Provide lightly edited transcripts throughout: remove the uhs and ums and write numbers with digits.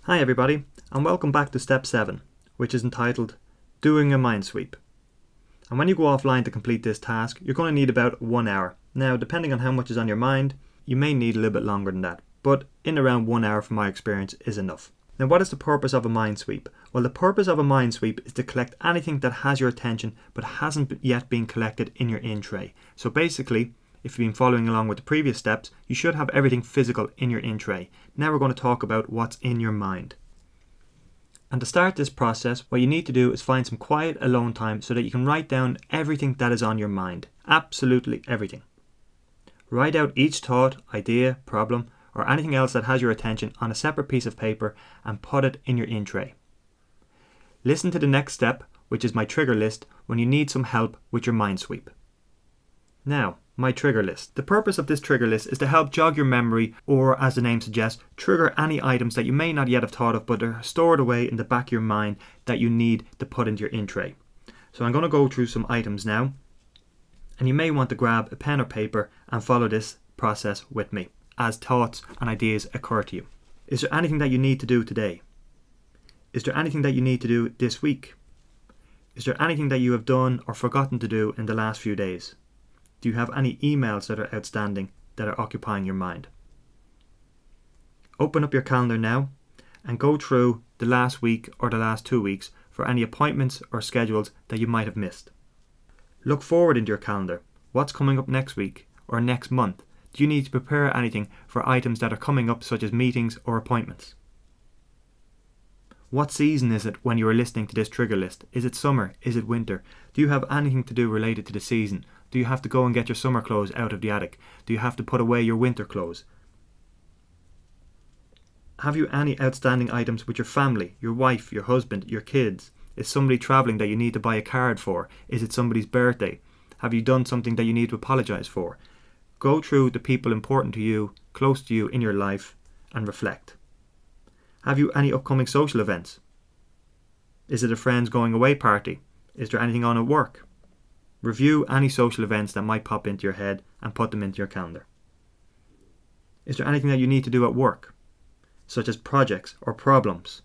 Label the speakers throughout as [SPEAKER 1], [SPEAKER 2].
[SPEAKER 1] Hi everybody, and welcome back to step 7, which is entitled Doing a Mind Sweep. And when you go offline to complete this task, you're going to need about 1 hour. Now, depending on how much is on your mind, you may need a little bit longer than that, but in around 1 hour from my experience is enough. Now, what is the purpose of a mind sweep? Well, the purpose of a mind sweep is to collect anything that has your attention but hasn't yet been collected in your in tray. So basically, if you've been following along with the previous steps, you should have everything physical in your in tray. Now we're going to talk about what's in your mind. And to start this process, what you need to do is find some quiet alone time so that you can write down everything that is on your mind. Absolutely everything. Write out each thought, idea, problem, or anything else that has your attention on a separate piece of paper and put it in your in tray. Listen to the next step, which is my trigger list, when you need some help with your mind sweep. Now, my trigger list. The purpose of this trigger list is to help jog your memory, or as the name suggests, trigger any items that you may not yet have thought of but are stored away in the back of your mind that you need to put into your in tray. So I'm going to go through some items now, and you may want to grab a pen or paper and follow this process with me as thoughts and ideas occur to you. Is there anything that you need to do today? Is there anything that you need to do this week? Is there anything that you have done or forgotten to do in the last few days? Do you have any emails that are outstanding that are occupying your mind? Open up your calendar now and go through the last week or the last 2 weeks for any appointments or schedules that you might have missed. Look forward into your calendar. What's coming up next week or next month? Do you need to prepare anything for items that are coming up, such as meetings or appointments? What season is it when you are listening to this trigger list? Is it summer? Is it winter? Do you have anything to do related to the season? Do you have to go and get your summer clothes out of the attic? Do you have to put away your winter clothes? Have you any outstanding items with your family, your wife, your husband, your kids? Is somebody travelling that you need to buy a card for? Is it somebody's birthday? Have you done something that you need to apologise for? Go through the people important to you, close to you in your life, and reflect. Have you any upcoming social events? Is it a friend's going away party? Is there anything on at work? Review any social events that might pop into your head and put them into your calendar. Is there anything that you need to do at work, such as projects or problems?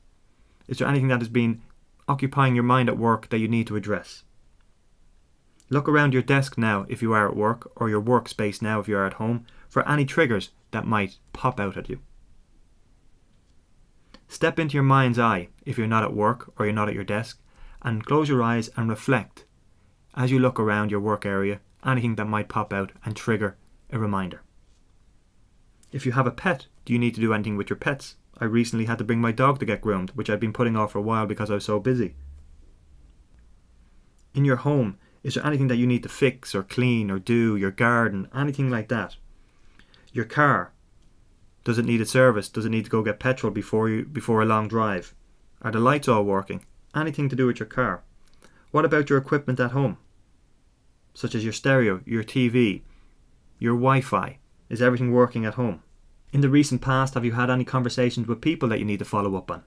[SPEAKER 1] Is there anything that has been occupying your mind at work that you need to address? Look around your desk now if you are at work, or your workspace now if you are at home, for any triggers that might pop out at you. Step into your mind's eye if you're not at work or you're not at your desk, and close your eyes and reflect as you look around your work area, anything that might pop out and trigger a reminder. If you have a pet, do you need to do anything with your pets? I recently had to bring my dog to get groomed, which I'd been putting off for a while because I was so busy. In your home, is there anything that you need to fix or clean or do, your garden, anything like that? Your car, does it need a service? Does it need to go get petrol before a long drive? Are the lights all working? Anything to do with your car? What about your equipment at home? Such as your stereo, your TV, your Wi-Fi. Is everything working at home? In the recent past, have you had any conversations with people that you need to follow up on?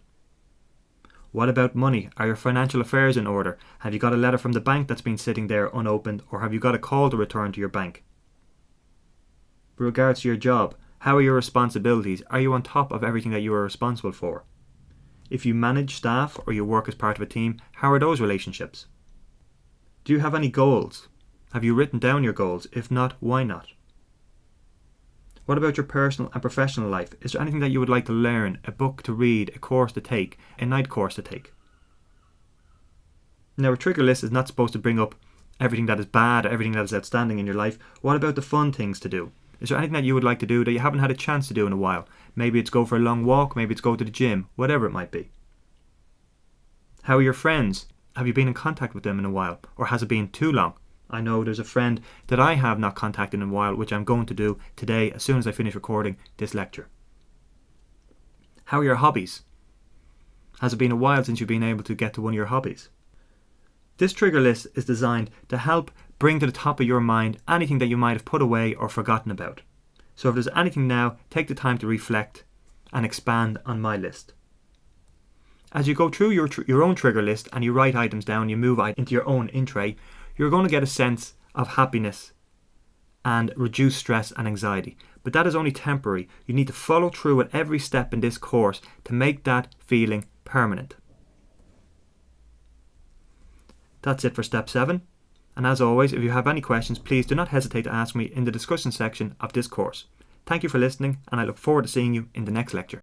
[SPEAKER 1] What about money? Are your financial affairs in order? Have you got a letter from the bank that's been sitting there unopened, or have you got a call to return to your bank? With regards to your job, how are your responsibilities? Are you on top of everything that you are responsible for? If you manage staff or you work as part of a team, how are those relationships? Do you have any goals? Have you written down your goals? If not, why not? What about your personal and professional life? Is there anything that you would like to learn, a book to read, a course to take, a night course to take? Now, a trigger list is not supposed to bring up everything that is bad or everything that is outstanding in your life. What about the fun things to do? Is there anything that you would like to do that you haven't had a chance to do in a while? Maybe it's go for a long walk, maybe it's go to the gym, whatever it might be. How are your friends? Have you been in contact with them in a while? Or has it been too long? I know there's a friend that I have not contacted in a while, which I'm going to do today as soon as I finish recording this lecture. How are your hobbies? Has it been a while since you've been able to get to one of your hobbies? This trigger list is designed to help bring to the top of your mind anything that you might have put away or forgotten about. So if there's anything now, take the time to reflect and expand on my list. As you go through your own trigger list and you write items down, you move into your own in tray, you're going to get a sense of happiness and reduce stress and anxiety. but that is only temporary. You need to follow through with every step in this course to make that feeling permanent. That's it for step 7. And as always, if you have any questions, please do not hesitate to ask me in the discussion section of this course. Thank you for listening, and I look forward to seeing you in the next lecture.